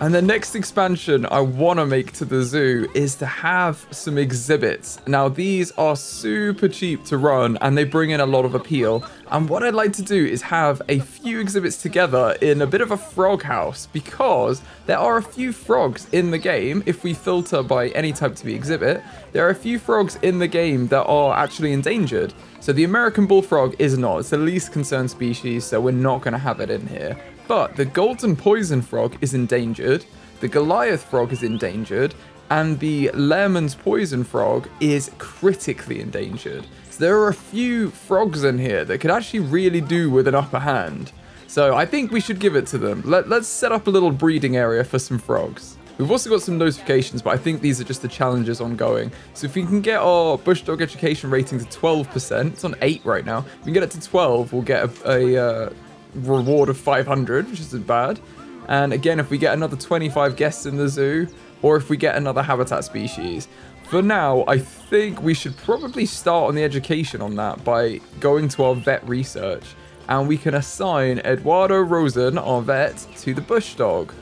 And the next expansion I want to make to the zoo is to have some exhibits. Now, these are super cheap to run and they bring in a lot of appeal. And what I'd like to do is have a few exhibits together in a bit of a frog house, because there are a few frogs in the game. If we filter by any type to be exhibit, there are a few frogs in the game that are actually endangered. So the American bullfrog is not. It's the least concerned species, so we're not going to have it in here. But the golden poison frog is endangered, the Goliath frog is endangered, and the Lehman's poison frog is critically endangered. So there are a few frogs in here that could actually really do with an upper hand. So I think we should give it to them. Let's set up a little breeding area for some frogs. We've also got some notifications, but I think these are just the challenges ongoing. So if we can get our bush dog education rating to 12%, it's on 8 right now. If we can get it to 12, we'll get a reward of 500, which isn't bad. And again, if we get another 25 guests in the zoo, or if we get another habitat species. For now, I think we should probably start on the education on that by going to our vet research. And we can assign Eduardo Rosen, our vet, to the bush dog.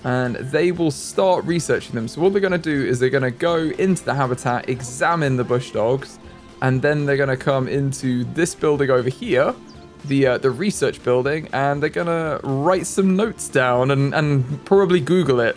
And they will start researching them. So what they're going to do is they're going to go into the habitat, examine the bush dogs, and then they're going to come into this building over here, the research building, and they're gonna write some notes down and probably Google it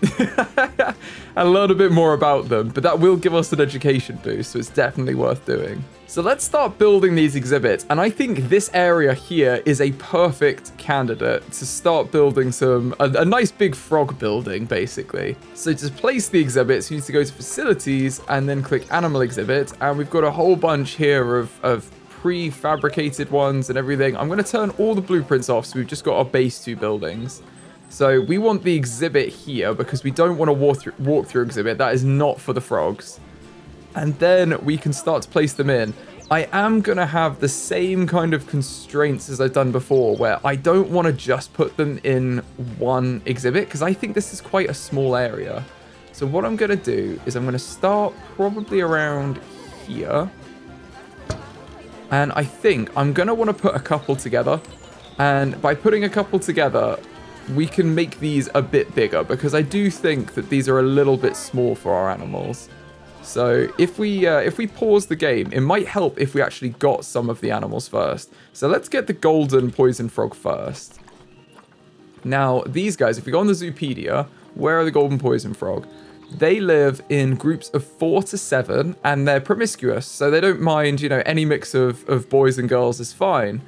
and learn a bit more about them. But that will give us an education boost, so it's definitely worth doing. So let's start building these exhibits, and I think this area here is a perfect candidate to start building a nice big frog building, basically. So to place the exhibits, you need to go to facilities and then click animal exhibit, and we've got a whole bunch here of prefabricated ones and everything. I'm going to turn all the blueprints off, so we've just got our base 2 buildings. So we want the exhibit here because we don't want a walk-through exhibit. That is not for the frogs. And then we can start to place them in. I am going to have the same kind of constraints as I've done before, where I don't want to just put them in one exhibit because I think this is quite a small area. So what I'm going to do is I'm going to start probably around here. And I think I'm going to want to put a couple together. And by putting a couple together, we can make these a bit bigger, because I do think that these are a little bit small for our animals. So if we pause the game, it might help if we actually got some of the animals first. So let's get the golden poison frog first. Now, these guys, if we go on the Zoopedia, where are the golden poison frog? They live in groups of 4 to 7, and they're promiscuous, so they don't mind, any mix of boys and girls is fine.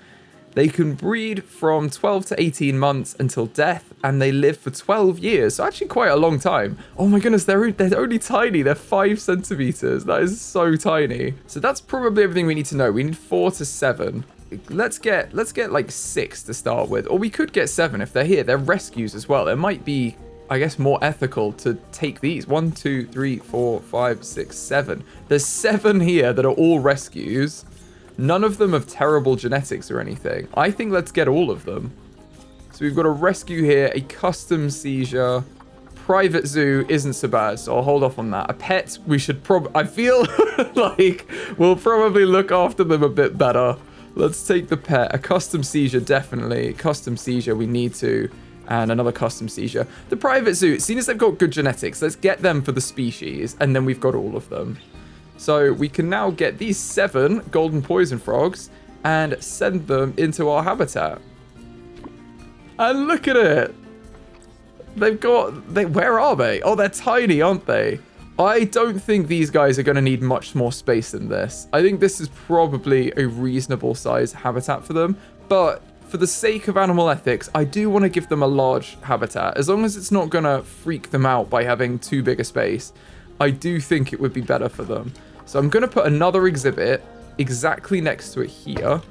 They can breed from 12 to 18 months until death, and they live for 12 years, so actually quite a long time. Oh my goodness, they're only tiny. They're 5 centimeters. That is so tiny. So that's probably everything we need to know. We need 4 to 7. Let's get like 6 to start with, or we could get 7 if they're here. They're rescues as well. It might be, I guess, more ethical to take these. 1, 2, 3, 4, 5, 6, 7. There's 7 here that are all rescues. None of them have terrible genetics or anything. I think let's get all of them. So we've got a rescue here, a custom seizure. Private zoo isn't so bad, so I'll hold off on that. A pet, we should I feel like we'll probably look after them a bit better. Let's take the pet. A custom seizure, definitely. Custom seizure, we need to. And another custom seizure. The private zoo, seeing as they've got good genetics, let's get them for the species, and then we've got all of them. So we can now get these 7 golden poison frogs and send them into our habitat. And look at it. Where are they? Oh, they're tiny, aren't they? I don't think these guys are going to need much more space than this. I think this is probably a reasonable size habitat for them, but for the sake of animal ethics, I do want to give them a large habitat. As long as it's not going to freak them out by having too big a space, I do think it would be better for them. So I'm going to put another exhibit exactly next to it here.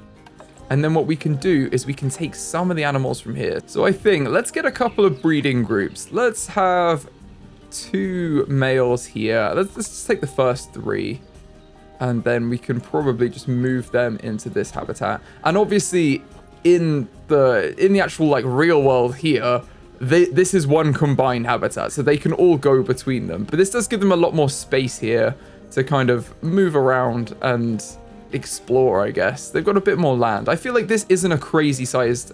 And then what we can do is we can take some of the animals from here. So I think let's get a couple of breeding groups. Let's have 2 males here. Let's just take the first 3. And then we can probably just move them into this habitat. And obviously, in the actual real world here, this is one combined habitat, so they can all go between them. But this does give them a lot more space here to kind of move around and explore, I guess. They've got a bit more land. I feel like this isn't a crazy sized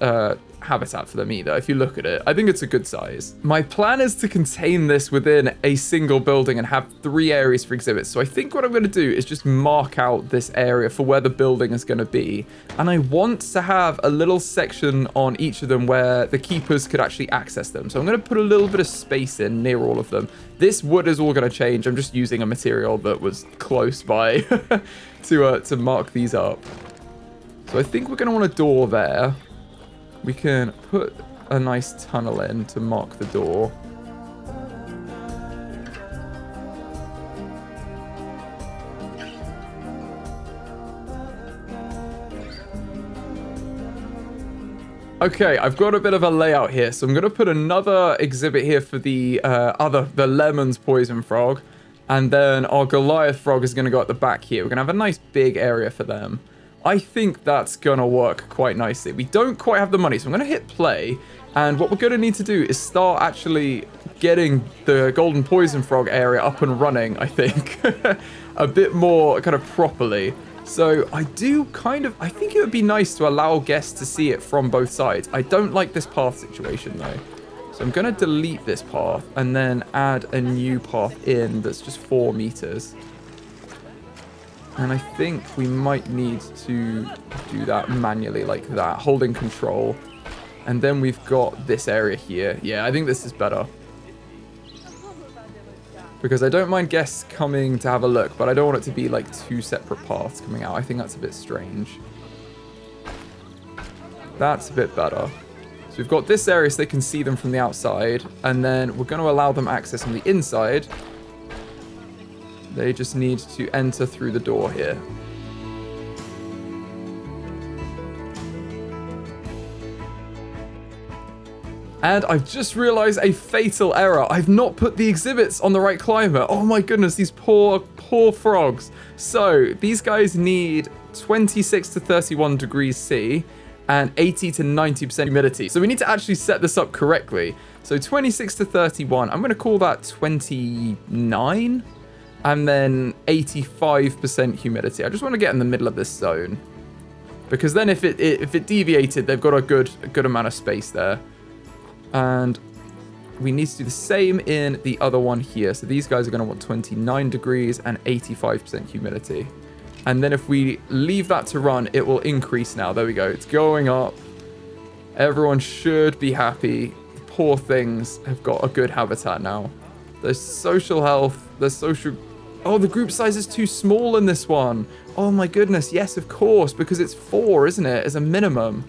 habitat for them either, if you look at it. I think it's a good size. My plan is to contain this within a single building and have 3 areas for exhibits. So I think what I'm going to do is just mark out this area for where the building is going to be. And I want to have a little section on each of them where the keepers could actually access them. So I'm going to put a little bit of space in near all of them. This wood is all going to change. I'm just using a material that was close by to mark these up. So I think we're going to want a door there. We can put a nice tunnel in to mark the door. Okay, I've got a bit of a layout here, so I'm going to put another exhibit here for the Lehman's poison frog, and then our Goliath frog is going to go at the back here. We're going to have a nice big area for them. I think that's going to work quite nicely. We don't quite have the money, so I'm going to hit play. And what we're going to need to do is start actually getting the golden poison frog area up and running, I think, a bit more kind of properly. So I think it would be nice to allow guests to see it from both sides. I don't like this path situation, though. So I'm going to delete this path and then add a new path in that's just 4 meters. And I think we might need to do that manually like that, holding control. And then we've got this area here. Yeah, I think this is better. Because I don't mind guests coming to have a look, but I don't want it to be like 2 separate paths coming out. I think that's a bit strange. That's a bit better. So we've got this area so they can see them from the outside. And then we're going to allow them access on the inside. They just need to enter through the door here. And I've just realized a fatal error. I've not put the exhibits on the right climate. Oh my goodness, these poor frogs. So these guys need 26 to 31 degrees C and 80 to 90% humidity. So we need to actually set this up correctly. So 26 to 31, I'm going to call that 29. And then 85% humidity. I just want to get in the middle of this zone. Because then if it deviated, they've got a good amount of space there. And we need to do the same in the other one here. So these guys are going to want 29 degrees and 85% humidity. And then if we leave that to run, it will increase now. There we go. It's going up. Everyone should be happy. The poor things have got a good habitat now. There's social health. There's social... Oh, the group size is too small in this one. Oh my goodness. Yes, of course, because it's 4, isn't it, as a minimum?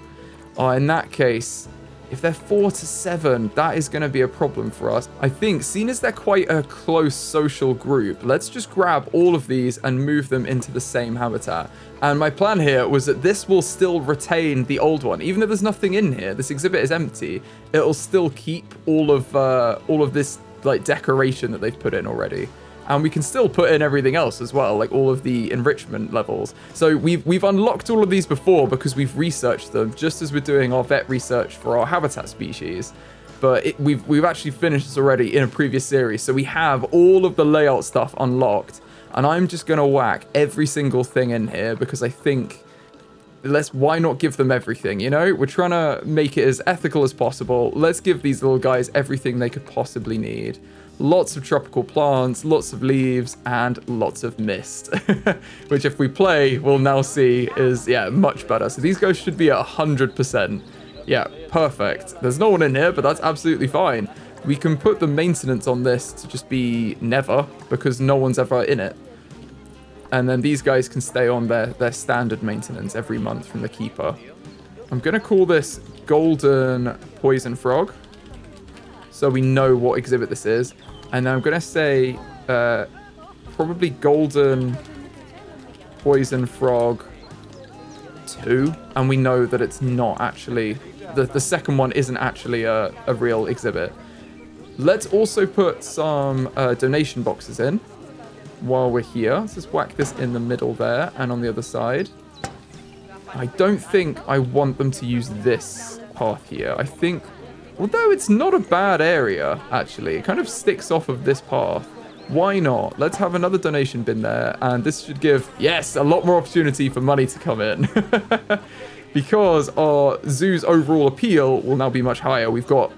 Oh, in that case, if they're 4 to 7, that is going to be a problem for us. I think, seeing as they're quite a close social group, let's just grab all of these and move them into the same habitat. And my plan here was that this will still retain the old one. Even though there's nothing in here, this exhibit is empty, it'll still keep all of this like decoration that they've put in already. And we can still put in everything else as well, like all of the enrichment levels. So we've unlocked all of these before because we've researched them, just as we're doing our vet research for our habitat species. But we've actually finished this already in a previous series. So we have all of the layout stuff unlocked. And I'm just going to whack every single thing in here because I think, why not give them everything, you know? We're trying to make it as ethical as possible. Let's give these little guys everything they could possibly need. Lots of tropical plants, lots of leaves, and lots of mist. Which if we play, we'll now see is, yeah, much better. So these guys should be at 100%. Yeah, perfect. There's no one in here, but that's absolutely fine. We can put the maintenance on this to just be never, because no one's ever in it. And then these guys can stay on their standard maintenance every month from the keeper. I'm going to call this Golden Poison Frog, so we know what exhibit this is. And then I'm going to say probably Golden Poison Frog 2. And we know that it's not actually... The second one isn't actually a real exhibit. Let's also put some donation boxes in while we're here. Let's just whack this in the middle there and on the other side. I don't think I want them to use this path here. I think... Although it's not a bad area, actually. It kind of sticks off of this path. Why not? Let's have another donation bin there. And this should give, yes, a lot more opportunity for money to come in. Because our zoo's overall appeal will now be much higher. We've got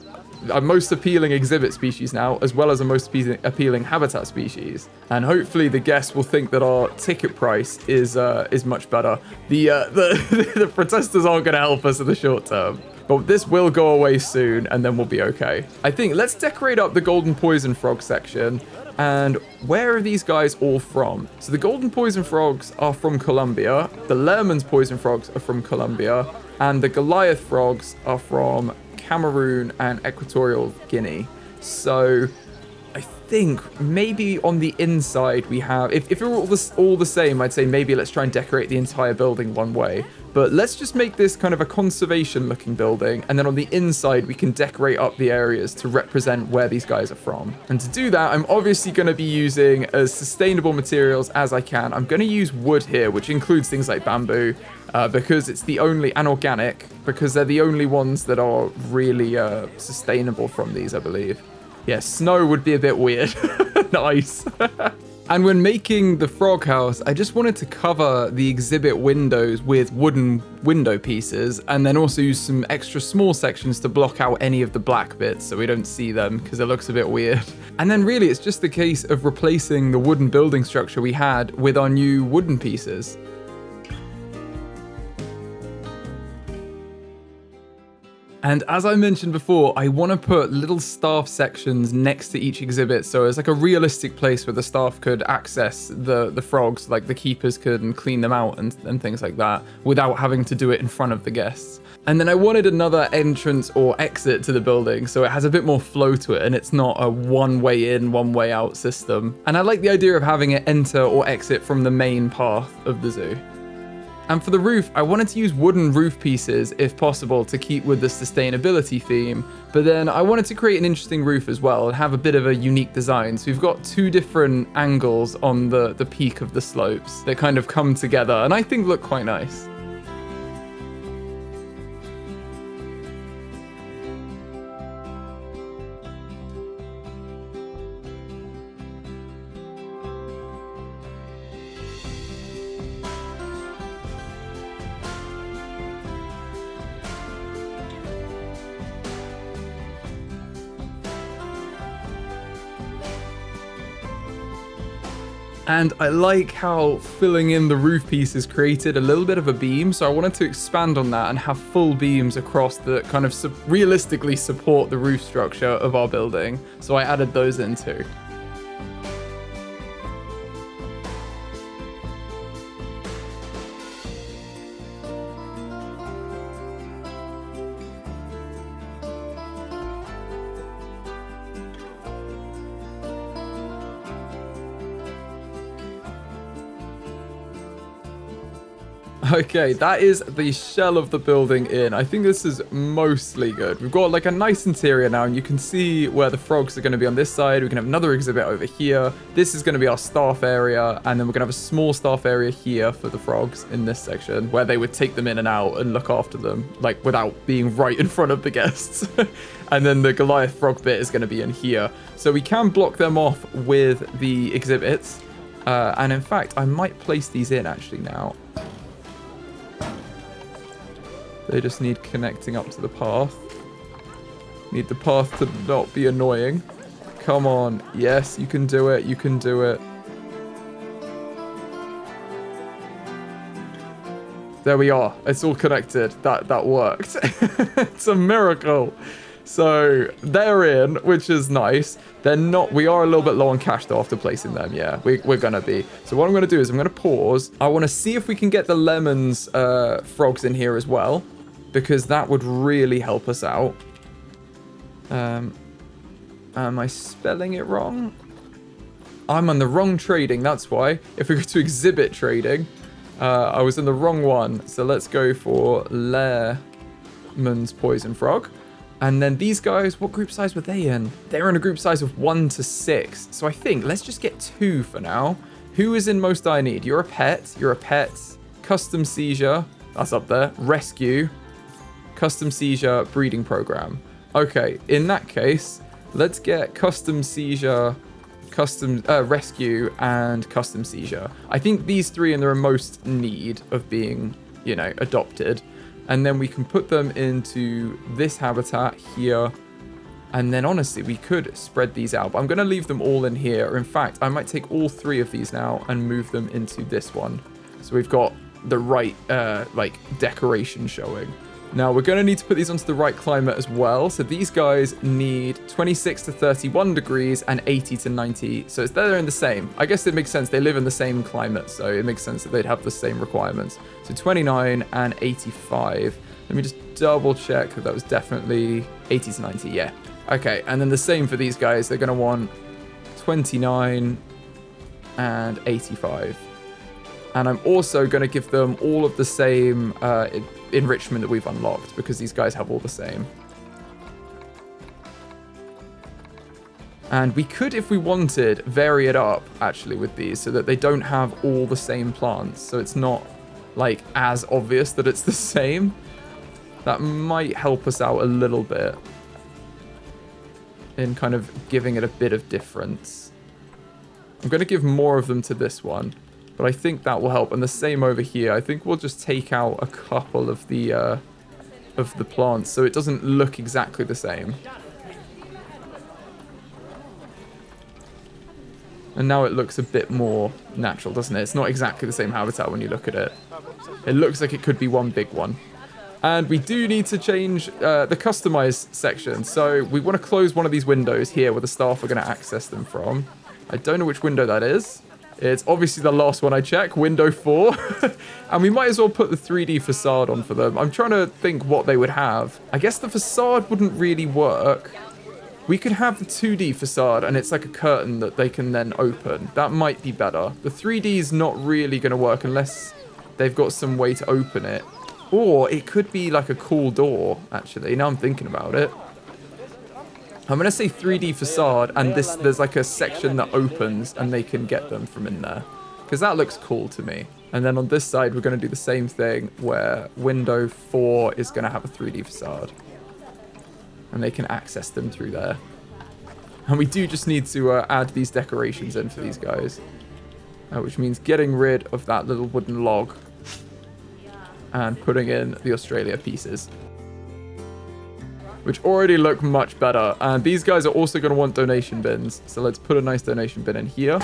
a most appealing exhibit species now, as well as a most appealing habitat species. And hopefully the guests will think that our ticket price is much better. The protesters aren't going to help us in the short term. But this will go away soon, and then we'll be okay. I think let's decorate up the golden poison frog section. And where are these guys all from? So the golden poison frogs are from Colombia. The Lehman's poison frogs are from Colombia. And the Goliath frogs are from Cameroon and Equatorial Guinea. So I think maybe on the inside we have, if it were all the same, I'd say maybe let's try and decorate the entire building one way. But let's just make this kind of a conservation looking building. And then on the inside, we can decorate up the areas to represent where these guys are from. And to do that, I'm obviously going to be using as sustainable materials as I can. I'm going to use wood here, which includes things like bamboo, because it's the only, and organic, because they're the only ones that are really sustainable from these, I believe. Yeah, snow would be a bit weird. Nice. And when making the frog house, I just wanted to cover the exhibit windows with wooden window pieces, and then also use some extra small sections to block out any of the black bits so we don't see them because it looks a bit weird. And then really it's just the case of replacing the wooden building structure we had with our new wooden pieces. And as I mentioned before, I want to put little staff sections next to each exhibit, so it's like a realistic place where the staff could access the frogs, like the keepers could, and clean them out and things like that, without having to do it in front of the guests. And then I wanted another entrance or exit to the building, so it has a bit more flow to it, and it's not a one way in, one way out system. And I like the idea of having it enter or exit from the main path of the zoo. And for the roof, I wanted to use wooden roof pieces, if possible, to keep with the sustainability theme. But then I wanted to create an interesting roof as well and have a bit of a unique design. So we've got two different angles on the peak of the slopes that kind of come together and I think look quite nice. And I like how filling in the roof pieces created a little bit of a beam, so I wanted to expand on that and have full beams across that kind of realistically support the roof structure of our building. So I added those in too. Okay, that is the shell of the building in. I think this is mostly good. We've got like a nice interior now, and you can see where the frogs are going to be on this side. We can have another exhibit over here. This is going to be our staff area, and then we're going to have a small staff area here for the frogs in this section, where they would take them in and out and look after them, like without being right in front of the guests. And then the Goliath frog bit is going to be in here. So we can block them off with the exhibits. And in fact, I might place these in actually now. They just need connecting up to the path. Need the path to not be annoying. Come on. Yes, you can do it. You can do it. There we are. It's all connected. That worked. It's a miracle. So they're in, which is nice. They're not, we are a little bit low on cash though after placing them. Yeah, we're gonna be. So what I'm gonna do is I'm gonna pause. I wanna see if we can get the Lemon's frogs in here as well, because that would really help us out. Am I spelling it wrong? I'm on the wrong trading, that's why. If we go to exhibit trading, I was in the wrong one. So let's go for Lehman's poison frog. And then these guys, what group size were they in? They're in a group size of 1 to 6. So I think let's just get 2 for now. Who is in most I need? You're a pet. You're a pet. Custom seizure. That's up there. Rescue. Custom seizure breeding program. Okay, in that case, let's get custom seizure custom rescue, and custom seizure. I think these three are in the most need of being, you know, adopted. And then we can put them into this habitat here. And then honestly, we could spread these out, but I'm going to leave them all in here. Or in fact, I might take all three of these now and move them into this one. So we've got the right, like, decoration showing. Now, we're going to need to put these onto the right climate as well. So these guys need 26 to 31 degrees and 80 to 90. So they're in the same. I guess it makes sense. They live in the same climate, so it makes sense that they'd have the same requirements. So 29 and 85. Let me just double check that was definitely 80 to 90. Yeah. Okay, and then the same for these guys. They're going to want 29 and 85. And I'm also going to give them all of the same enrichment that we've unlocked, because these guys have all the same. And we could, if we wanted, vary it up, actually, with these, so that they don't have all the same plants. So it's not, like, as obvious that it's the same. That might help us out a little bit in kind of giving it a bit of difference. I'm going to give more of them to this one, but I think that will help. And the same over here. I think we'll just take out a couple of the plants so it doesn't look exactly the same. And now it looks a bit more natural, doesn't it? It's not exactly the same habitat when you look at it. It looks like it could be one big one. And we do need to change the customize section. So we want to close one of these windows here where the staff are going to access them from. I don't know which window that is. It's obviously the last one I check, window 4. And we might as well put the 3D facade on for them. I'm trying to think what they would have. I guess the facade wouldn't really work. We could have the 2D facade and it's like a curtain that they can then open. That might be better. The 3D is not really going to work unless they've got some way to open it. Or it could be like a cool door, actually. Now I'm thinking about it. I'm going to say 3D facade, and there's like a section that opens, and they can get them from in there. Because that looks cool to me. And then on this side, we're going to do the same thing, where window 4 is going to have a 3D facade. And they can access them through there. And we do just need to add these decorations in for these guys. Which means getting rid of that little wooden log. And putting in the Australia pieces. Which already look much better. And these guys are also going to want donation bins. So let's put a nice donation bin in here.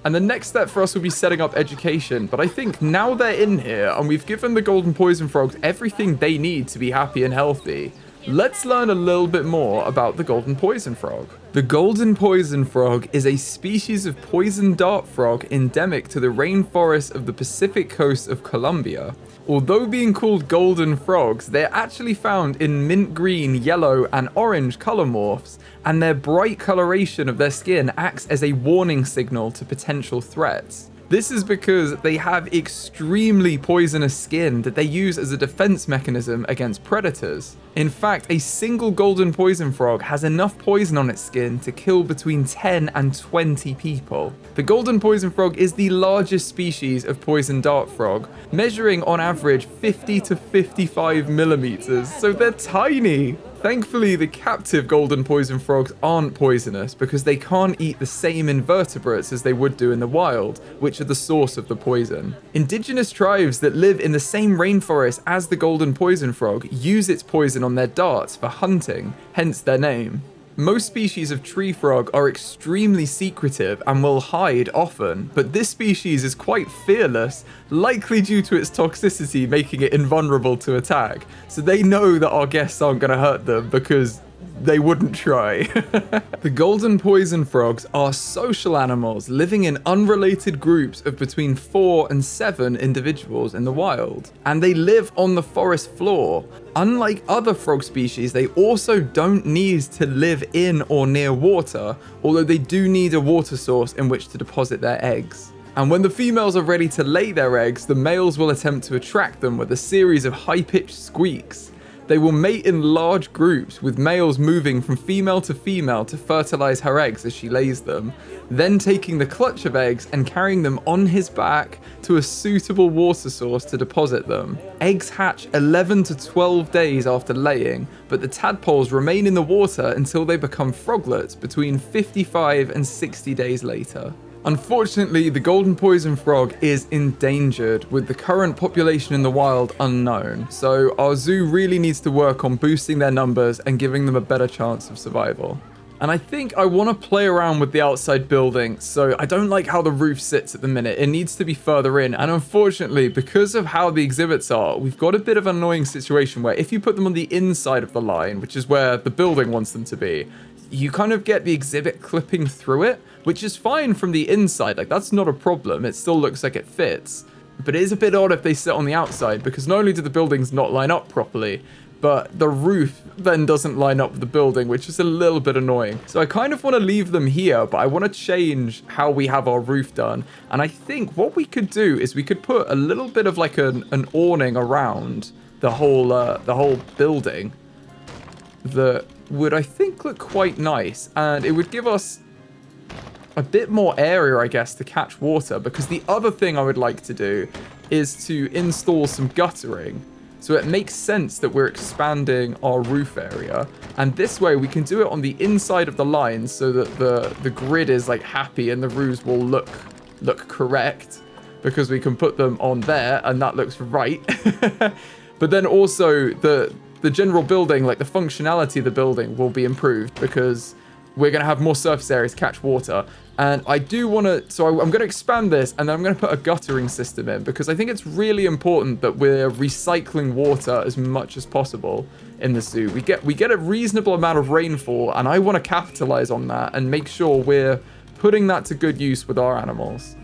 And the next step for us will be setting up education. But I think now they're in here and we've given the golden poison frogs everything they need to be happy and healthy. Let's learn a little bit more about the golden poison frog. The golden poison frog is a species of poison dart frog endemic to the rainforests of the Pacific coast of Colombia. Although being called golden frogs, they're actually found in mint green, yellow, and orange color morphs, and their bright coloration of their skin acts as a warning signal to potential threats. This is because they have extremely poisonous skin that they use as a defense mechanism against predators. In fact, a single golden poison frog has enough poison on its skin to kill between 10 and 20 people. The golden poison frog is the largest species of poison dart frog, measuring on average 50 to 55 millimeters, so they're tiny. Thankfully, the captive golden poison frogs aren't poisonous because they can't eat the same invertebrates as they would do in the wild, which are the source of the poison. Indigenous tribes that live in the same rainforest as the golden poison frog use its poison on their darts for hunting, hence their name. Most species of tree frog are extremely secretive and will hide often, but this species is quite fearless, likely due to its toxicity making it invulnerable to attack. So they know that our guests aren't going to hurt them because they wouldn't try. The golden poison frogs are social animals living in unrelated groups of between 4 and 7 individuals in the wild. And they live on the forest floor. Unlike other frog species, they also don't need to live in or near water, although they do need a water source in which to deposit their eggs. And when the females are ready to lay their eggs, the males will attempt to attract them with a series of high-pitched squeaks. They will mate in large groups, with males moving from female to female to fertilize her eggs as she lays them, then taking the clutch of eggs and carrying them on his back to a suitable water source to deposit them. Eggs hatch 11 to 12 days after laying, but the tadpoles remain in the water until they become froglets between 55 and 60 days later. Unfortunately, the golden poison frog is endangered, with the current population in the wild unknown, so our zoo really needs to work on boosting their numbers and giving them a better chance of survival. And I think I want to play around with the outside building, so I don't like how the roof sits at the minute. It needs to be further in, and unfortunately, because of how the exhibits are, we've got a bit of an annoying situation where if you put them on the inside of the line, which is where the building wants them to be, you kind of get the exhibit clipping through it, which is fine from the inside. Like, that's not a problem. It still looks like it fits. But it is a bit odd if they sit on the outside, because not only do the buildings not line up properly, but the roof then doesn't line up with the building, which is a little bit annoying. So I kind of want to leave them here, but I want to change how we have our roof done. And I think what we could do is we could put a little bit of like an awning around the whole building that would, I think, look quite nice. And it would give us a bit more area, I guess, to catch water, because the other thing I would like to do is to install some guttering. So it makes sense that we're expanding our roof area, and this way we can do it on the inside of the lines so that the grid is like happy and the roofs will look correct, because we can put them on there and that looks right. But then also the general building, like the functionality of the building, will be improved because we're going to have more surface areas to catch water. And I do want to, so I'm going to expand this, and then I'm going to put a guttering system in, because I think it's really important that we're recycling water as much as possible in the zoo. We get a reasonable amount of rainfall, and I want to capitalize on that and make sure we're putting that to good use with our animals.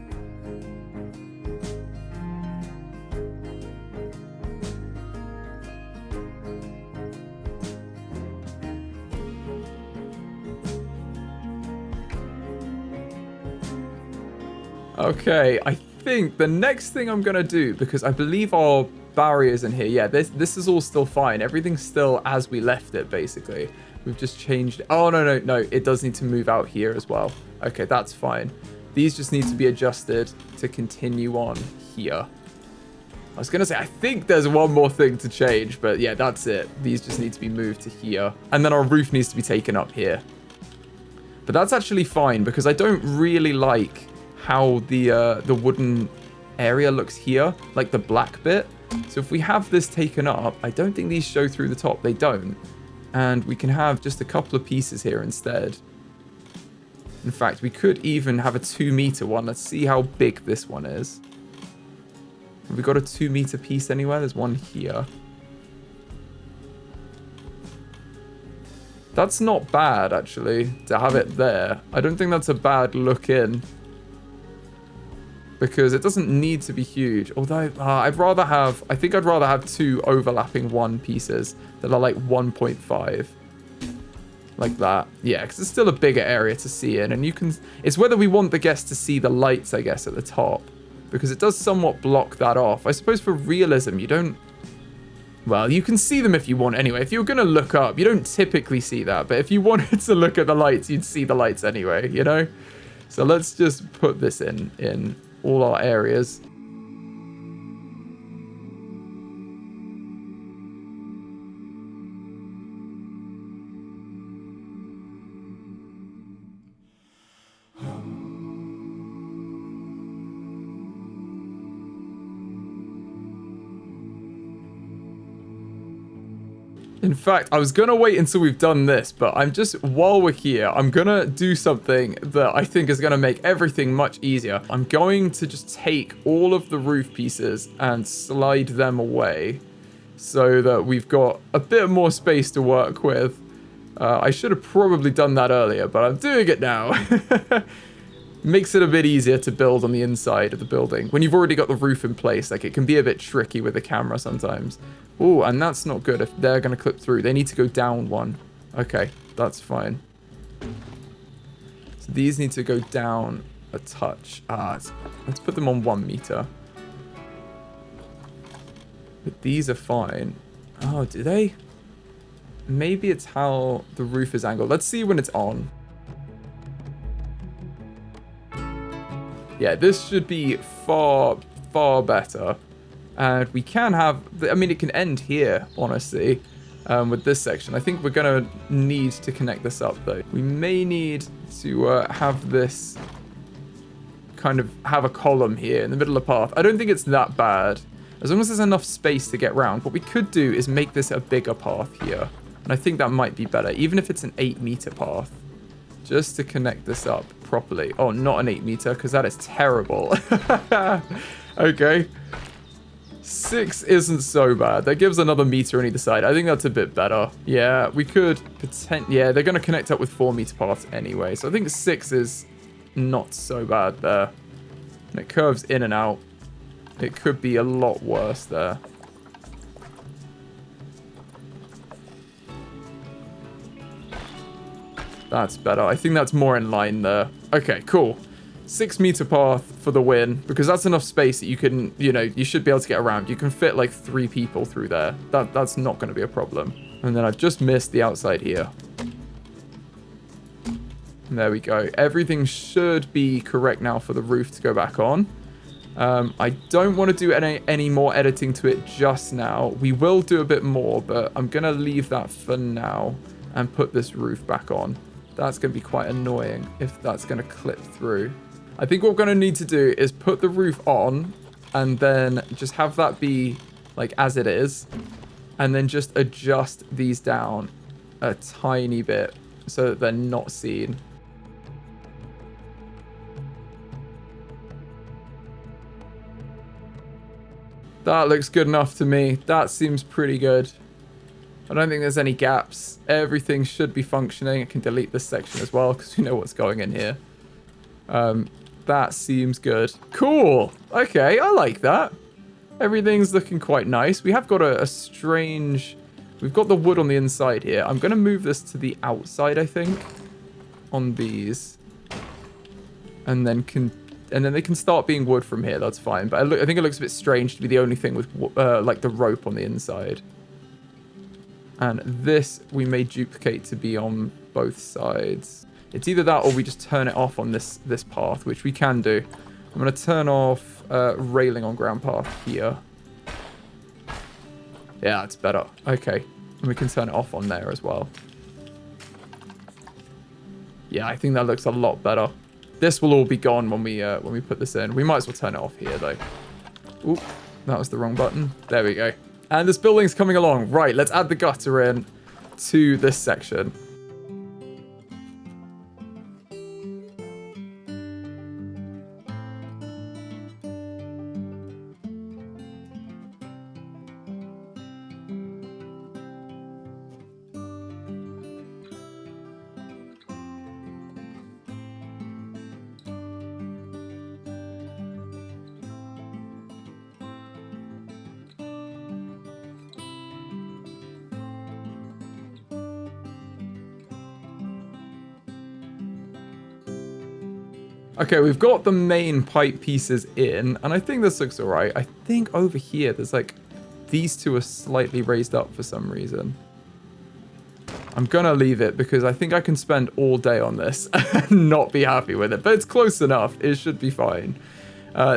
Okay, I think the next thing I'm going to do, because I believe our barriers in here, yeah, this is all still fine. Everything's still as we left it, basically. We've just changed it. Oh, no, it does need to move out here as well. Okay, that's fine. These just need to be adjusted to continue on here. I was going to say, I think there's one more thing to change, but yeah, that's it. These just need to be moved to here. And then our roof needs to be taken up here. But that's actually fine, because I don't really like how the wooden area looks here, like the black bit. So if we have this taken up, I don't think these show through the top. They don't. And we can have just a couple of pieces here instead. In fact, we could even have a 2-meter one. Let's see how big this one is. Have we got a 2-meter piece anywhere? There's one here. That's not bad, actually, to have it there. I don't think that's a bad look in, because it doesn't need to be huge. Although I think I'd rather have 2 overlapping 1 pieces that are like 1.5. Like that. Yeah, because it's still a bigger area to see in. And you can, it's whether we want the guests to see the lights, I guess, at the top, because it does somewhat block that off. I suppose for realism, you don't, well, you can see them if you want anyway. If you're going to look up, you don't typically see that. But if you wanted to look at the lights, you'd see the lights anyway, you know? So let's just put this in all our areas. In fact, I was going to wait until we've done this, but I'm just, while we're here, I'm going to do something that I think is going to make everything much easier. I'm going to just take all of the roof pieces and slide them away so that we've got a bit more space to work with. I should have probably done that earlier, but I'm doing it now. Makes it a bit easier to build on the inside of the building. When you've already got the roof in place, like, it can be a bit tricky with the camera sometimes. Oh, and that's not good if they're going to clip through. They need to go down 1. Okay, that's fine. So these need to go down a touch. Let's put them on 1 meter. But these are fine. Oh, do they? maybe it's how the roof is angled. Let's see when it's on. Yeah, this should be far, far better. And we can have, I mean, it can end here, honestly, with this section. I think we're going to need to connect this up, though. We may need to have this kind of have a column here in the middle of the path. I don't think it's that bad. As long as there's enough space to get round. What we could do is make this a bigger path here. And I think that might be better, even if it's an 8-meter path. Just to connect this up properly. Oh, not an 8-meter, because that is terrible. Okay. 6 isn't so bad. That gives another meter on either side. I think that's a bit better. Yeah, we could pretend. Yeah, they're going to connect up with 4-meter paths anyway. So I think 6 is not so bad there. And it curves in and out. It could be a lot worse there. That's better. I think that's more in line there. Okay, cool. 6-meter path for the win, because that's enough space that you can, you know, you should be able to get around. You can fit like 3 people through there. That's not going to be a problem. And then I've just missed the outside here. And there we go. Everything should be correct now for the roof to go back on. I don't want to do any more editing to it just now. We will do a bit more, but I'm going to leave that for now and put this roof back on. That's going to be quite annoying if that's going to clip through. I think what we're going to need to do is put the roof on and then just have that be like as it is. And then just adjust these down a tiny bit so that they're not seen. That looks good enough to me. That seems pretty good. I don't think there's any gaps. Everything should be functioning. I can delete this section as well because we know what's going in here. That seems good. Cool. Okay, I like that. Everything's looking quite nice. We have got a strange... We've got the wood on the inside here. I'm going to move this to the outside, I think, on these. And then they can start being wood from here. That's fine. But I think it looks a bit strange to be the only thing with like the rope on the inside. And this we may duplicate to be on both sides. It's either that or we just turn it off on this path, which we can do. I'm going to turn off railing on ground path here. Yeah, that's better. Okay. And we can turn it off on there as well. Yeah, I think that looks a lot better. This will all be gone when we put this in. We might as well turn it off here, though. Oop, that was the wrong button. There we go. And this building's coming along. Right, let's add the gutter in to this section. Okay, we've got the main pipe pieces in, and I think this looks all right. I think over here, there's like, these two are slightly raised up for some reason. I'm gonna leave it because I think I can spend all day on this and not be happy with it, but it's close enough. It should be fine.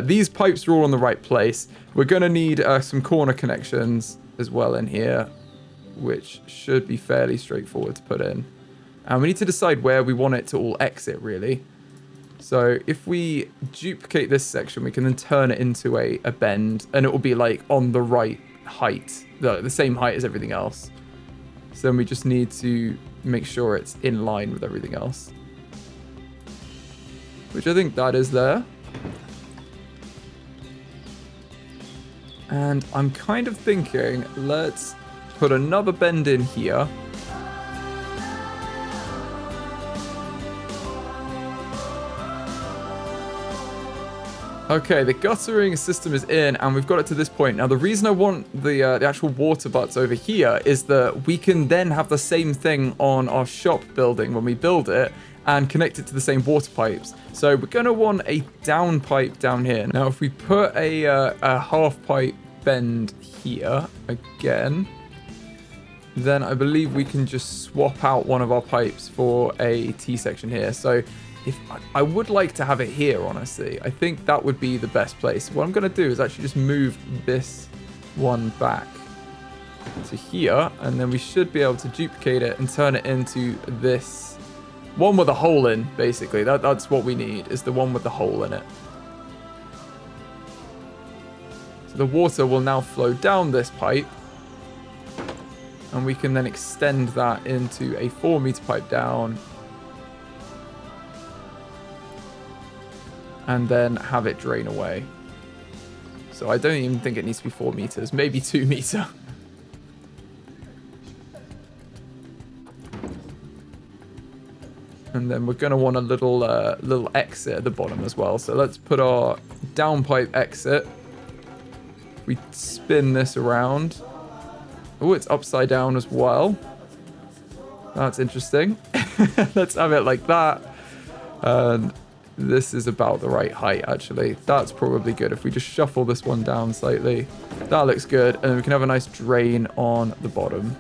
These pipes are all in the right place. We're gonna need some corner connections as well in here, which should be fairly straightforward to put in. And we need to decide where we want it to all exit, really. So if we duplicate this section, we can then turn it into a bend, and it will be like on the right height, the same height as everything else. So then we just need to make sure it's in line with everything else. Which I think that is there. And I'm kind of thinking, let's put another bend in here. Okay, the guttering system is in, and we've got it to this point. Now, the reason I want the actual water butts over here is that we can then have the same thing on our shop building when we build it and connect it to the same water pipes. So we're going to want a down pipe down here. Now, if we put a half pipe bend here again, then I believe we can just swap out one of our pipes for a T-section here. So if I would like to have it here, honestly. I think that would be the best place. What I'm going to do is actually just move this one back to here, and then we should be able to duplicate it and turn it into this one with a hole in, basically. That's what we need, is the one with the hole in it. So the water will now flow down this pipe, and we can then extend that into a 4-meter pipe down, and then have it drain away. So I don't even think it needs to be 4 meters, maybe 2 meter. And then we're going to want a little exit at the bottom as well. So let's put our downpipe exit. We spin this around. Oh, it's upside down as well. That's interesting. Let's have it like that. And this is about the right height, actually. That's probably good. If we just shuffle this one down slightly, that looks good. And we can have a nice drain on the bottom.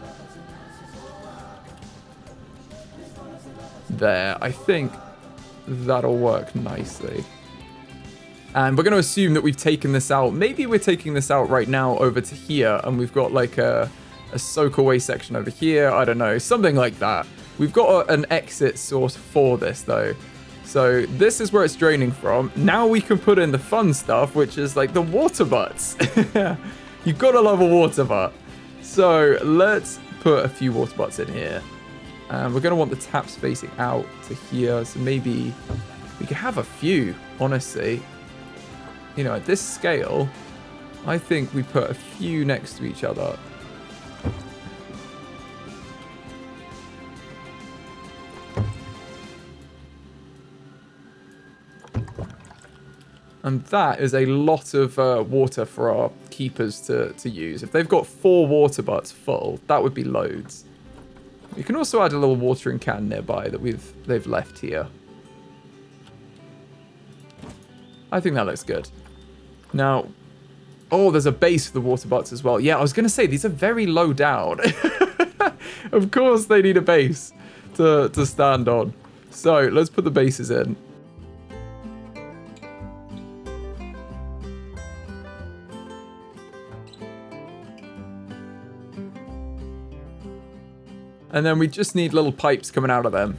There, I think that'll work nicely. And we're going to assume that we've taken this out. Maybe we're taking this out right now over to here, and we've got like a soak away section over here. I don't know, something like that. We've got an exit source for this though. So this is where it's draining from. Now we can put in the fun stuff, which is like the water butts. You've got to love a water butt. So let's put a few water butts in here. And we're going to want the taps facing out to here. So maybe we could have a few, honestly. You know, at this scale, I think we put a few next to each other. And that is a lot of water for our keepers to use. If they've got 4 water butts full, that would be loads. We can also add a little watering can nearby that they've left here. I think that looks good. Now, oh, there's a base for the water butts as well. Yeah, I was going to say, these are very low down. Of course they need a base to stand on. So let's put the bases in. And then we just need little pipes coming out of them.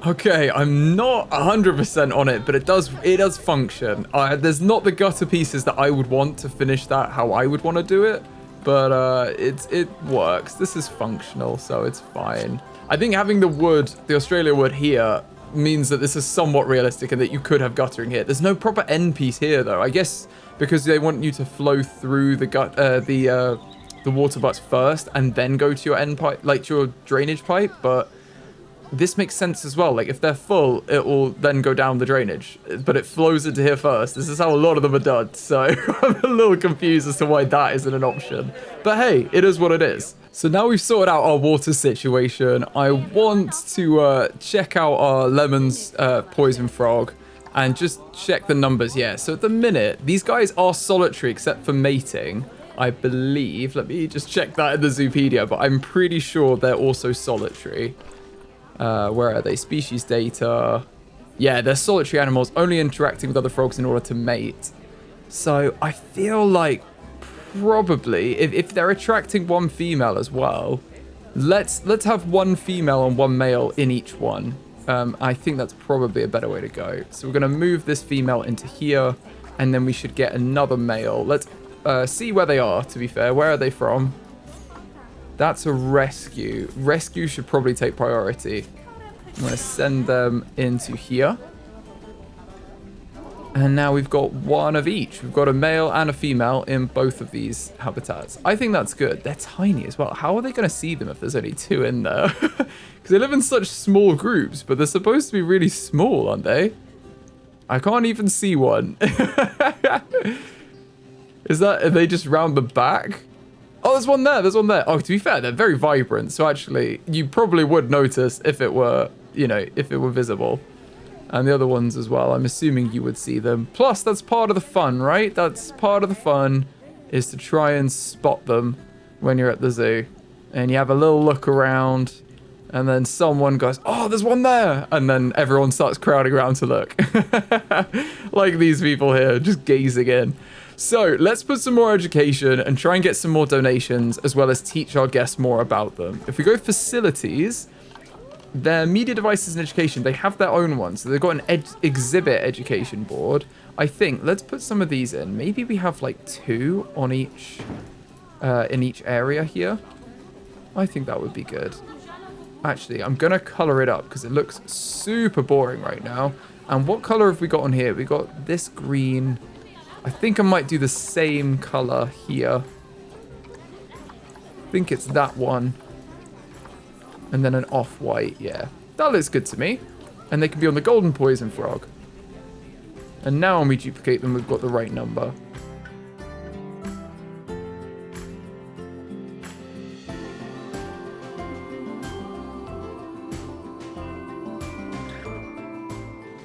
Okay, I'm not 100% on it, but it does function. There's not the gutter pieces that I would want to finish that how I would want to do it, but it works. This is functional, so it's fine. I think having the wood, the Australia wood here, means that this is somewhat realistic and that you could have guttering here. There's no proper end piece here, though. I guess because they want you to flow through the water butts first and then go to your end pipe, like your drainage pipe, but this makes sense as well. Like, if they're full, it will then go down the drainage, but it flows into here first. This is how a lot of them are done, so I'm a little confused as to why that isn't an option. But hey, it is what it is. So now we've sorted out our water situation, I want to check out our Lemon's poison frog and just check the numbers. Yeah, so at the minute, these guys are solitary except for mating, I believe. Let me just check that in the Zoopedia, but I'm pretty sure they're also solitary. Where are they? Species data. Yeah, they're solitary animals, only interacting with other frogs in order to mate. So I feel like probably if they're attracting one female as well, Let's have one female and one male in each one. I think that's probably a better way to go. So we're going to move this female into here, and then we should get another male. Let's see where they are, to be fair. Where are they from? That's a rescue. Rescue should probably take priority. I'm going to send them into here. And now we've got one of each. We've got a male and a female in both of these habitats. I think that's good. They're tiny as well. How are they going to see them if there's only two in there? Because they live in such small groups, but they're supposed to be really small, aren't they? I can't even see one. Are they just round the back? Oh, there's one there. There's one there. Oh, to be fair, they're very vibrant. So actually, you probably would notice if it were, if it were visible. And the other ones as well. I'm assuming you would see them. Plus, that's part of the fun, right? That's part of the fun, is to try and spot them when you're at the zoo. And you have a little look around, and then someone goes, oh, there's one there. And then everyone starts crowding around to look. Like these people here, just gazing in. So let's put some more education and try and get some more donations, as well as teach our guests more about them. If we go facilities, their media devices and education, they have their own ones. So they've got an exhibit education board. I think, let's put some of these in. Maybe we have like 2 on each, in each area here. I think that would be good. Actually, I'm going to color it up because it looks super boring right now. And what color have we got on here? We got this green. I think I might do the same color here. I think it's that one. And then an off-white, yeah. That looks good to me. And they can be on the golden poison frog. And now when we duplicate them, we've got the right number.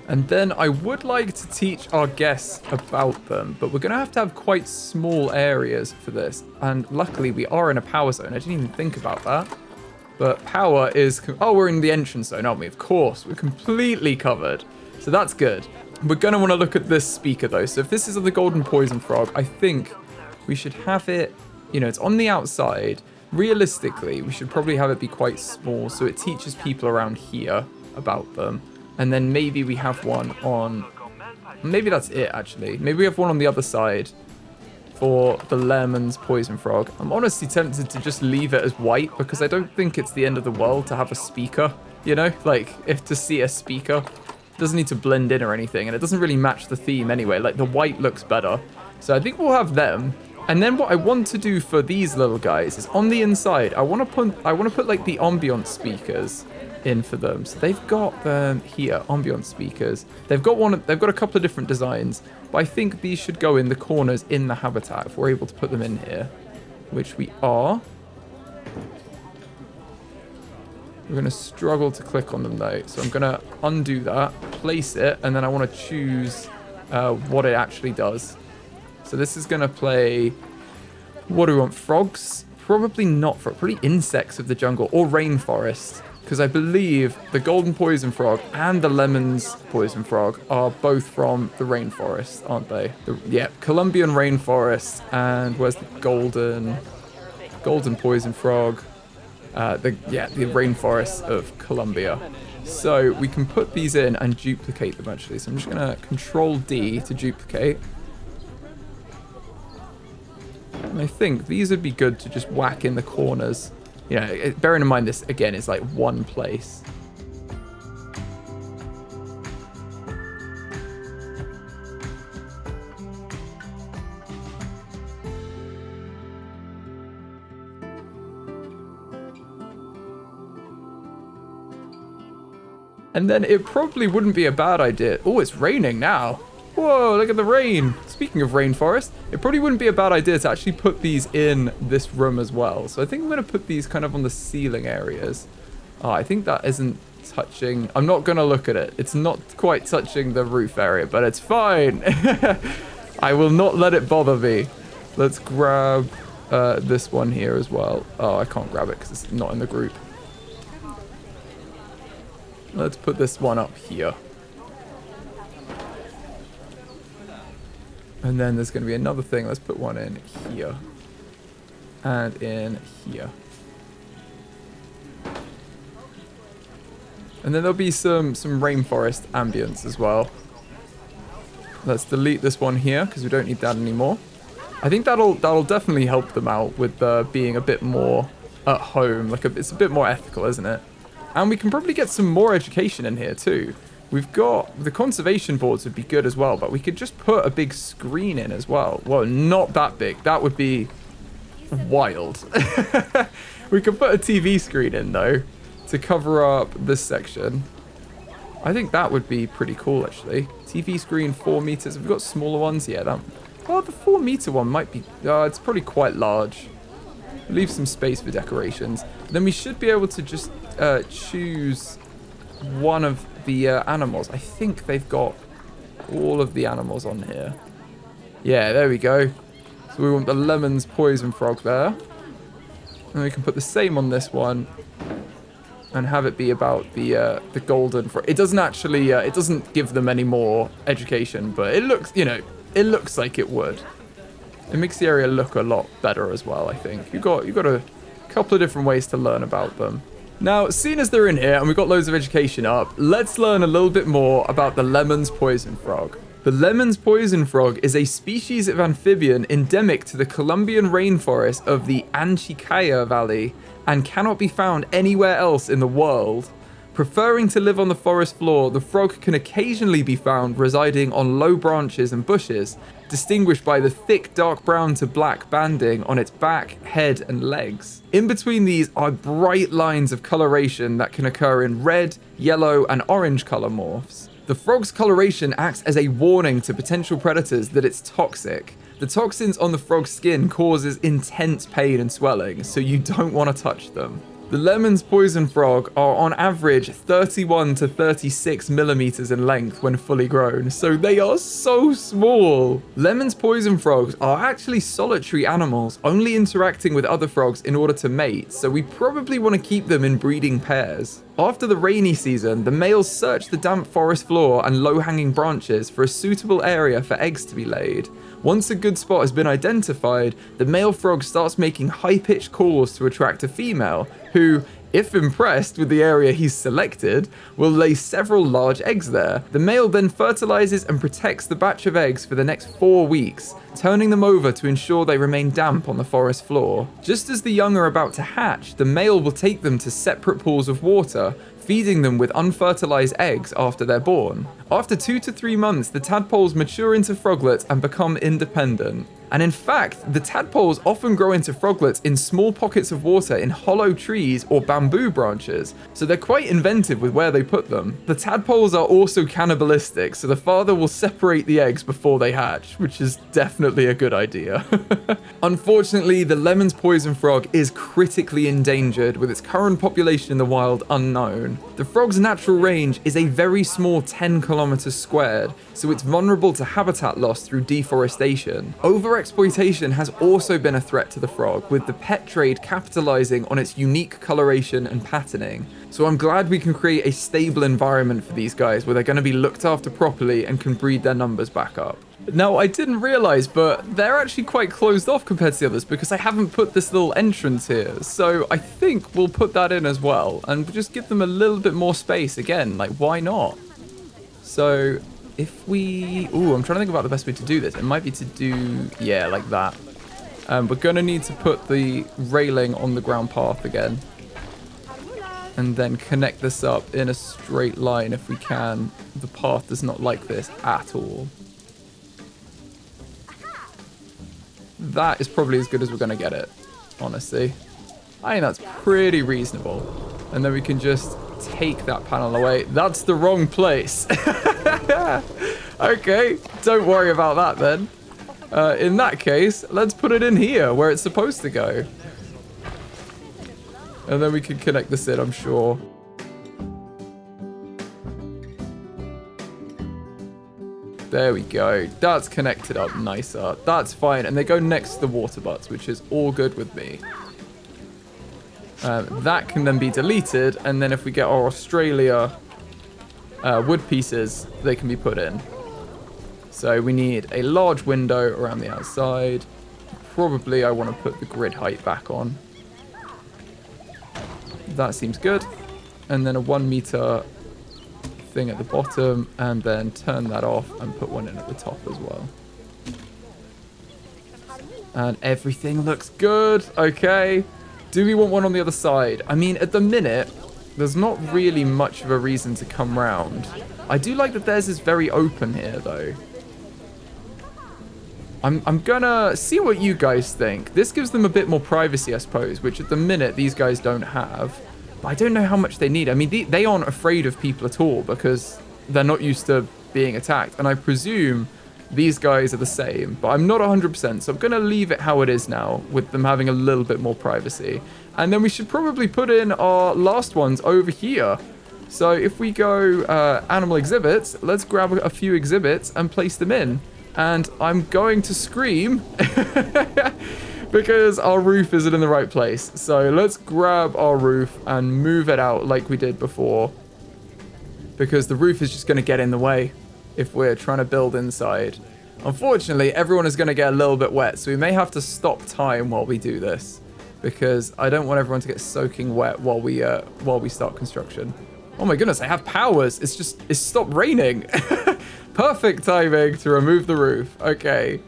And then I would like to teach our guests about them, but we're going to have quite small areas for this. And luckily, we are in a power zone. I didn't even think about that. But power is... Oh, we're in the entrance zone, aren't we? Of course. We're completely covered. So that's good. We're going to want to look at this speaker, though. So if this is the golden poison frog, I think we should have it... it's on the outside. Realistically, we should probably have it be quite small, so it teaches people around here about them. And then maybe we have one on... Maybe that's it, actually. Maybe we have one on the other side for the Lehman's poison frog. I'm honestly tempted to just leave it as white because I don't think it's the end of the world to have a speaker, Like, if to see a speaker, it doesn't need to blend in or anything, and it doesn't really match the theme anyway. Like, the white looks better. So I think we'll have them. And then what I want to do for these little guys is on the inside, I want to put like the ambiance speakers in for them. So they've got them here, ambiance speakers. They've got a couple of different designs, but I think these should go in the corners in the habitat if we're able to put them in here, which we are. We're going to struggle to click on them though. So I'm going to undo that, place it, and then I want to choose what it actually does. So this is going to play, what do we want, frogs? Probably not probably insects of the jungle or rainforest. Because I believe the golden poison frog and the Lehman's poison frog are both from the rainforest, aren't they? Yeah, Colombian rainforest. And where's the golden poison frog? The rainforest of Colombia. So we can put these in and duplicate them actually. So I'm just gonna Control D to duplicate. And I think these would be good to just whack in the corners. Bearing in mind this, again, is like one place. And then it probably wouldn't be a bad idea. Oh, it's raining now. Whoa, look at the rain. Speaking of rainforest, it probably wouldn't be a bad idea to actually put these in this room as well. So I think I'm going to put these kind of on the ceiling areas. Oh, I think that isn't touching. I'm not going to look at it. It's not quite touching the roof area, but it's fine. I will not let it bother me. Let's grab this one here as well. Oh, I can't grab it because it's not in the group. Let's put this one up here. And then there's going to be another thing. Let's put one in here. And in here. And then there'll be some rainforest ambience as well. Let's delete this one here because we don't need that anymore. I think that'll definitely help them out with being a bit more at home. Like it's a bit more ethical, isn't it? And we can probably get some more education in here too. We've got the conservation boards would be good as well, but we could just put a big screen in as well. Well, not that big. That would be wild. We could put a TV screen in though to cover up this section. I think that would be pretty cool actually. TV screen 4 meters. Have we got smaller ones? Yeah, that. Oh, the 4 meter one might be. It's probably quite large. Leave some space for decorations. Then we should be able to just choose one of the animals. I think they've got all of the animals on here. Yeah, there we go. So we want the Lemon's poison frog there. And we can put the same on this one. And have it be about the golden frog. It doesn't actually, it doesn't give them any more education, but it looks, you know, it looks like it would. It makes the area look a lot better as well, I think. You've got a couple of different ways to learn about them. Now, seeing as they're in here and we've got loads of education up, let's learn a little bit more about the Lemon's poison frog. The Lemon's poison frog is a species of amphibian endemic to the Colombian rainforest of the Anchicaya Valley and cannot be found anywhere else in the world. Preferring to live on the forest floor, the frog can occasionally be found residing on low branches and bushes, distinguished by the thick dark brown to black banding on its back, head, and legs. In between these are bright lines of coloration that can occur in red, yellow, and orange color morphs. The frog's coloration acts as a warning to potential predators that it's toxic. The toxins on the frog's skin causes intense pain and swelling, so you don't want to touch them. The Lemon's poison frog are on average 31 to 36 millimeters in length when fully grown, so they are so small. Lemon's poison frogs are actually solitary animals, only interacting with other frogs in order to mate, so we probably want to keep them in breeding pairs. After the rainy season, the males search the damp forest floor and low-hanging branches for a suitable area for eggs to be laid. Once a good spot has been identified, the male frog starts making high-pitched calls to attract a female, who, if impressed with the area he's selected, will lay several large eggs there. The male then fertilizes and protects the batch of eggs for the next 4 weeks, turning them over to ensure they remain damp on the forest floor. Just as the young are about to hatch, the male will take them to separate pools of water, feeding them with unfertilized eggs after they're born. After 2 to 3 months, the tadpoles mature into froglets and become independent. And in fact, the tadpoles often grow into froglets in small pockets of water in hollow trees or bamboo branches, so they're quite inventive with where they put them. The tadpoles are also cannibalistic, so the father will separate the eggs before they hatch, which is definitely a good idea. Unfortunately, the Lemon's poison frog is critically endangered, with its current population in the wild unknown. The frog's natural range is a very small 10 kilometers squared, so it's vulnerable to habitat loss through deforestation. Overexploitation has also been a threat to the frog, with the pet trade capitalizing on its unique coloration and patterning. So I'm glad we can create a stable environment for these guys where they're going to be looked after properly and can breed their numbers back up. Now, I didn't realize, but they're actually quite closed off compared to the others because I haven't put this little entrance here. So I think we'll put that in as well and just give them a little bit more space again. Like, why not? So if we... Ooh, I'm trying to think about the best way to do this. It might be to do... Yeah, like that. We're going to need to put the railing on the ground path again. And then connect this up in a straight line if we can. The path does not like this at all. That is probably as good as we're going to get it, honestly. I think that's pretty reasonable. And then we can just take that panel away. That's the wrong place. Okay, don't worry about that then. In that case, let's put it in here where it's supposed to go. And then we can connect this in, I'm sure. There we go. That's connected up nicer. That's fine. And they go next to the water butts, which is all good with me. That can then be deleted. And then if we get our Australia wood pieces, they can be put in. So we need a large window around the outside. Probably I want to put the grid height back on. That seems good. and then a 1 meter thing at the bottom, and then turn that off and put one in at the top as well. And everything looks good. Okay. Do we want one on the other side? I mean, at the minute, there's not really much of a reason to come round. I do like that theirs is very open here, though. I'm gonna see what you guys think. This gives them a bit more privacy, I suppose, which at the minute these guys don't have. But I don't know how much they need. I mean, they aren't afraid of people at all because they're not used to being attacked. And I presume these guys are the same, but I'm not 100%. So I'm gonna leave it how it is now with them having a little bit more privacy. And then we should probably put in our last ones over here. So if we go animal exhibits, let's grab a few exhibits and place them in. And I'm going to scream because our roof isn't in the right place. So let's grab our roof and move it out like we did before, because the roof is just going to get in the way if we're trying to build inside. Unfortunately, everyone is going to get a little bit wet, so we may have to stop time while we do this, because I don't want everyone to get soaking wet while we start construction. Oh my goodness, I have powers. It's stopped raining. Perfect timing to remove the roof. Okay,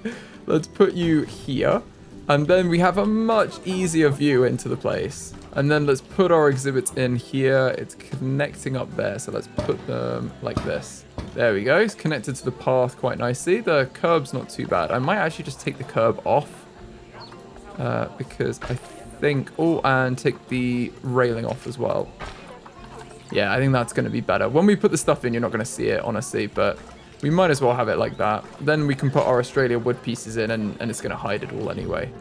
let's put you here. And then we have a much easier view into the place. And then let's put our exhibits in here. It's connecting up there, so let's put them like this. There we go. It's connected to the path quite nicely. The curb's not too bad. I might actually just take the curb off because I think... Oh, and take the railing off as well. Yeah, I think that's going to be better. When we put the stuff in, you're not going to see it, honestly, but we might as well have it like that. Then we can put our Australia wood pieces in, and it's going to hide it all anyway.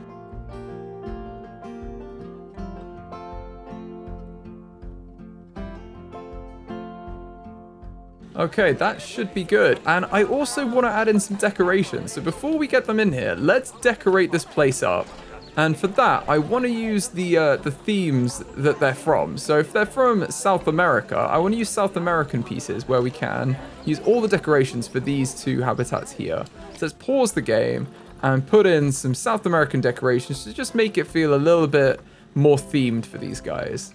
Okay, that should be good. And I also want to add in some decorations. So before we get them in here, let's decorate this place up. And for that, I want to use the themes that they're from. So if they're from South America, I want to use South American pieces where we can. Use all the decorations for these two habitats here. So let's pause the game and put in some South American decorations to just make it feel a little bit more themed for these guys.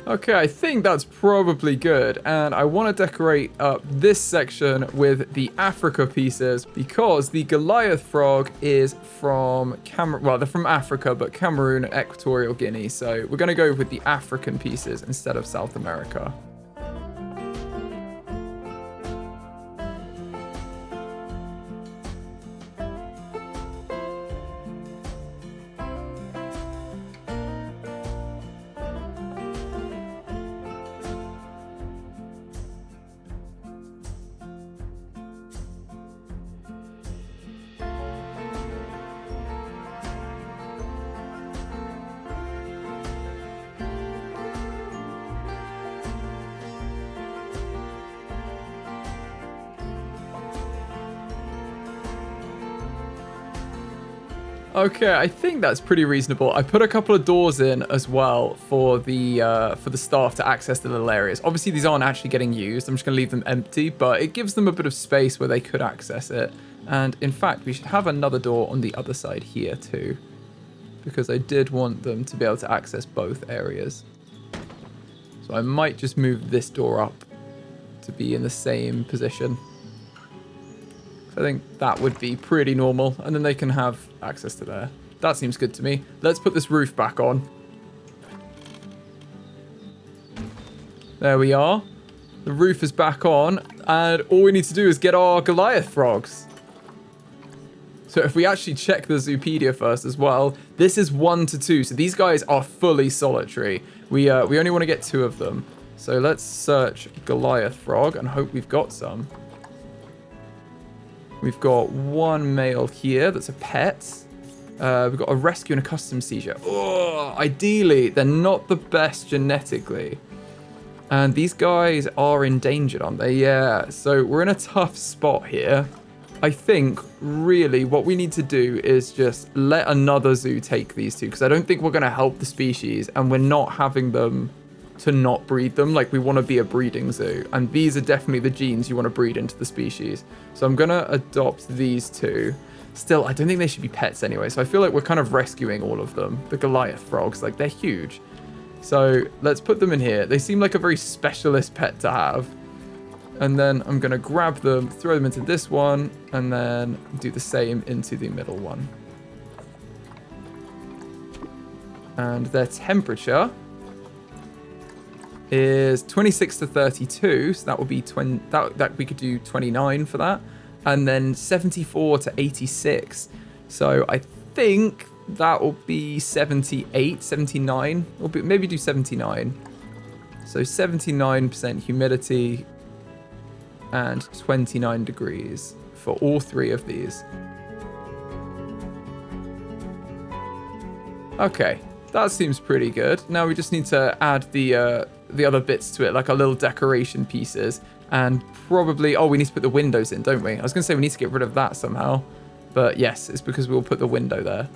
Okay, I think that's probably good, and I want to decorate up this section with the Africa pieces because the Goliath Frog is from Cameroon. Well, they're from Africa, but Cameroon and Equatorial Guinea, so we're going to go with the African pieces instead of South America. Okay, I think that's pretty reasonable. I put a couple of doors in as well for the staff to access the little areas. Obviously, these aren't actually getting used. I'm just going to leave them empty, but it gives them a bit of space where they could access it. And in fact, we should have another door on the other side here too, because I did want them to be able to access both areas. So I might just move this door up to be in the same position. I think that would be pretty normal, and then they can have access to there. That seems good to me. Let's put this roof back on. There we are. The roof is back on, and all we need to do is get our Goliath frogs. So if we actually check the Zoopedia first as well, this is 1 to 2. So these guys are fully solitary. We only want to get 2 of them. So let's search Goliath frog and hope we've got some. We've got 1 male here that's a pet. We've got a rescue and a custom seizure. Oh, ideally, they're not the best genetically. And these guys are endangered, aren't they? Yeah, so we're in a tough spot here. I think, really, what we need to do is just let another zoo take these 2, because I don't think we're going to help the species, and we're not having them to not breed them. Like, we want to be a breeding zoo, and these are definitely the genes you want to breed into the species. So I'm going to adopt these 2. Still, I don't think they should be pets anyway, so I feel like we're kind of rescuing all of them. The Goliath frogs, like, they're huge. So let's put them in here. They seem like a very specialist pet to have. And then I'm going to grab them, throw them into this one, and then do the same into the middle one. And their temperature is 26 to 32, so that would be that we could do 29 for that. And then 74 to 86. So I think that will be 78, 79, or maybe do 79. So 79% humidity and 29 degrees for all 3 of these. Okay, that seems pretty good. Now we just need to add the other bits to it, like our little decoration pieces, and probably, oh, we need to put the windows in, don't we? I was gonna say we need to get rid of that somehow, but yes, it's because we'll put the window there.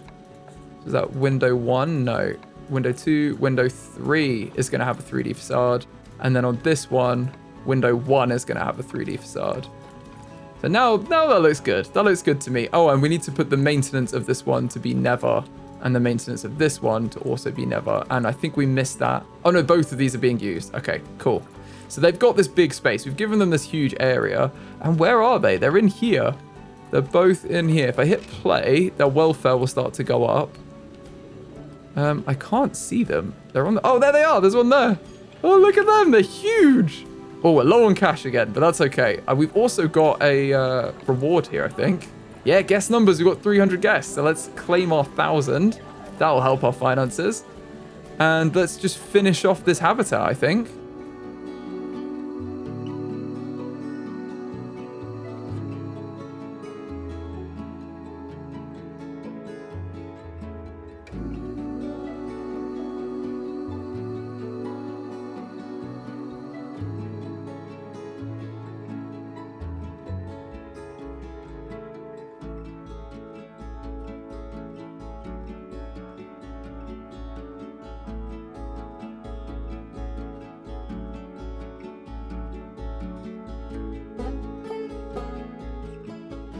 Is that window 1? No. Window 2, window 3 is gonna have a 3D facade, and then on this one, window 1 is going to have a 3D facade. So now that looks good. That looks good to me. Oh, and we need to put the maintenance of this one to be never, and the maintenance of this one to also be never. And I think we missed that. Oh no, both of these are being used. Okay, cool. So they've got this big space. We've given them this huge area. And where are they? They're in here. They're both in here. If I hit play, their welfare will start to go up. I can't see them. They're on the... Oh, there they are. There's one there. Oh, look at them. They're huge. Oh, we're low on cash again, but that's okay. We've also got a reward here, I think. Yeah, guest numbers. We've got 300 guests, so let's claim our 1,000. That'll help our finances. And let's just finish off this habitat, I think.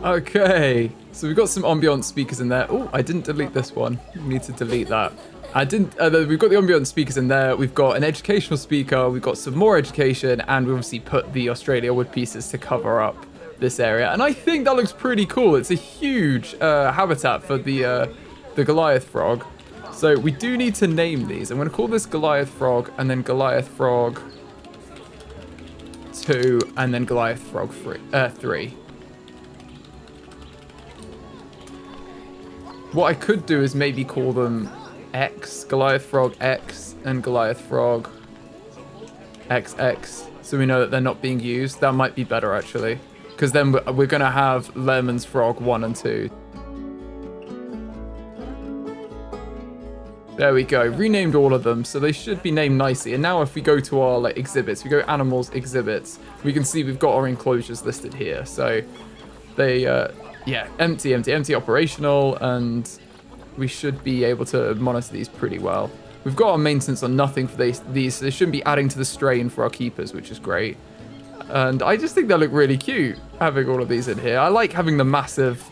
Okay, so we've got some ambiance speakers in there. Oh, I didn't delete this one. We need to delete that. I didn't. We've got the ambiance speakers in there. We've got an educational speaker. We've got some more education, and we obviously put the Australia wood pieces to cover up this area. And I think that looks pretty cool. It's a huge habitat for the Goliath frog. So we do need to name these. I'm going to call this Goliath frog, and then Goliath frog 2, and then Goliath frog 3. What I could do is maybe call them X, Goliath Frog X, and Goliath Frog XX, so we know that they're not being used. That might be better, actually, because then we're going to have Lehman's Frog 1 and 2. There we go. Renamed all of them, so they should be named nicely. And now if we go to our exhibits, we go animals, exhibits, we can see we've got our enclosures listed here. So they... yeah, empty, operational, and we should be able to monitor these pretty well. We've got our maintenance on nothing for these, so they shouldn't be adding to the strain for our keepers, which is great. And I just think they look really cute, having all of these in here. I like having the massive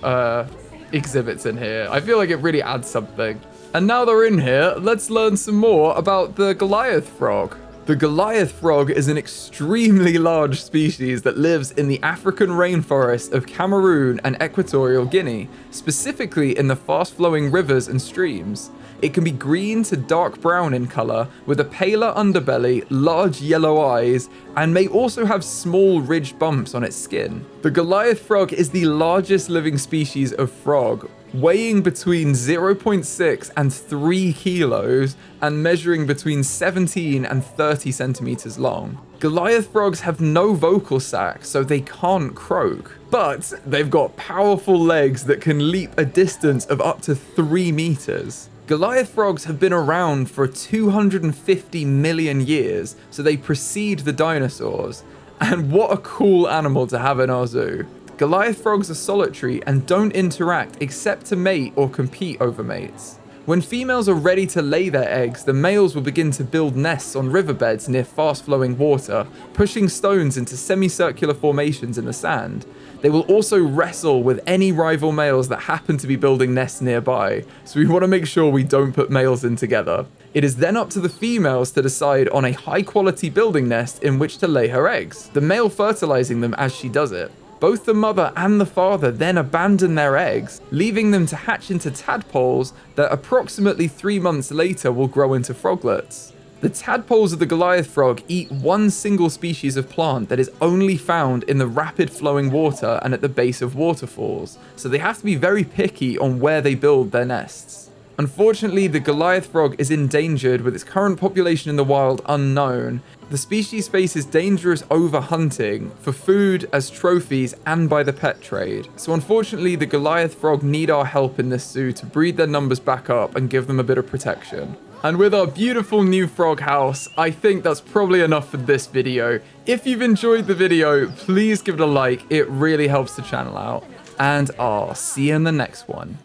exhibits in here. I feel like it really adds something. And now they're in here, let's learn some more about the Goliath frog. The Goliath frog is an extremely large species that lives in the African rainforest of Cameroon and Equatorial Guinea, specifically in the fast-flowing rivers and streams. It can be green to dark brown in color, with a paler underbelly, large yellow eyes, and may also have small ridged bumps on its skin. The Goliath frog is the largest living species of frog, weighing between 0.6 and 3 kilos and measuring between 17 and 30 centimeters long. Goliath frogs have no vocal sac, so they can't croak, but they've got powerful legs that can leap a distance of up to 3 meters. Goliath frogs have been around for 250 million years, so they precede the dinosaurs. And what a cool animal to have in our zoo. Goliath frogs are solitary and don't interact except to mate or compete over mates. When females are ready to lay their eggs, the males will begin to build nests on riverbeds near fast-flowing water, pushing stones into semicircular formations in the sand. They will also wrestle with any rival males that happen to be building nests nearby, so we want to make sure we don't put males in together. It is then up to the females to decide on a high-quality building nest in which to lay her eggs, the male fertilizing them as she does it. Both the mother and the father then abandon their eggs, leaving them to hatch into tadpoles that approximately 3 months later will grow into froglets. The tadpoles of the Goliath frog eat one single species of plant that is only found in the rapid flowing water and at the base of waterfalls, so they have to be very picky on where they build their nests. Unfortunately, the Goliath frog is endangered, with its current population in the wild unknown. The species faces dangerous overhunting for food, as trophies, and by the pet trade. So unfortunately, the Goliath frog need our help in this zoo to breed their numbers back up and give them a bit of protection. And with our beautiful new frog house, I think that's probably enough for this video. If you've enjoyed the video, please give it a like. It really helps the channel out. And I'll see you in the next one.